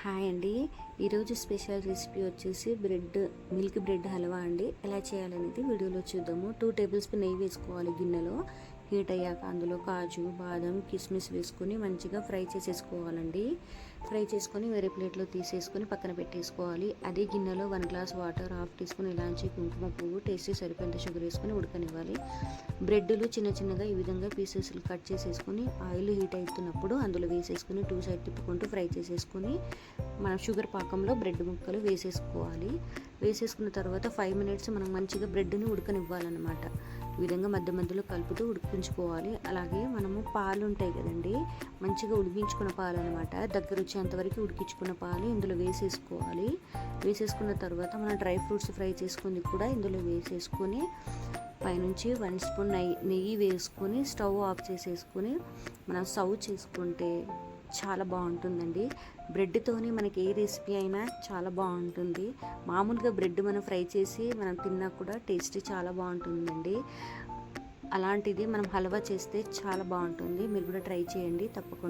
Hi అండి. ఈరోజు special recipe వచ్చేసి మిల్క్ బ్రెడ్ హల్వా అండి. ఎలా చేయాలనేది వీడియోలో చూద్దాము. 2 టేబుల్ స్పూన్ నెయ్యి వేసుకోవాలి గిన్నెలో. హీట్ అయ్యాక అందులో కాజు, బాదం, కిస్మిస్ వేసుకొని మంచిగా ఫ్రై చేసేసుకోవాలండి. ఫ్రై చేసుకొని వేరే ప్లేట్లో తీసేసుకొని పక్కన పెట్టేసుకోవాలి. అదే గిన్నెలో 1 glass water, half teaspoon ఇలాంచి, కుంకుమ పువ్వు, టేస్ట్ సరిపోయేంత షుగర్ వేసుకొని ఉడకనివ్వాలి. బ్రెడ్లు చిన్న చిన్నగా ఈ విధంగా పీసెస్లు కట్ చేసేసుకొని ఆయిల్ హీట్ అవుతున్నప్పుడు అందులో వేసేసుకొని 2 సైడ్ తిప్పుకుంటూ ఫ్రై చేసేసుకొని మన షుగర్ పాకంలో బ్రెడ్ ముక్కలు వేసేసుకోవాలి. వేసేసుకున్న తర్వాత 5 మినిట్స్ మనం మంచిగా బ్రెడ్ని ఉడకనివ్వాలన్నమాట. ఈ విధంగా మధ్య మధ్యలో కలుపుతూ ఉడికించుకోవాలి. అలాగే మనము పాలు ఉంటాయి కదండి, మంచిగా ఉడికించుకున్న పాలు అనమాట, దగ్గర వచ్చేంతవరకు ఉడికించుకున్న పాలు ఇందులో వేసేసుకోవాలి. వేసేసుకున్న తర్వాత మనం డ్రై ఫ్రూట్స్ ఫ్రై చేసుకుంది కూడా ఇందులో వేసేసుకొని పైనుంచి 1 స్పూన్ నెయ్యి వేసుకొని స్టవ్ ఆఫ్ చేసేసుకొని మనం సర్వ్ చేసుకుంటే చాలా బాగుంటుందండి. బ్రెడ్తోని మనకి ఏ రెసిపీ అయినా చాలా బాగుంటుంది. మామూలుగా బ్రెడ్ మనం ఫ్రై చేసి మనం తిన్నా కూడా టేస్ట్ చాలా బాగుంటుందండి. అలాంటిది మనం హల్వా చేస్తే చాలా బాగుంటుంది. మీరు కూడా ట్రై చేయండి తప్పకుండా.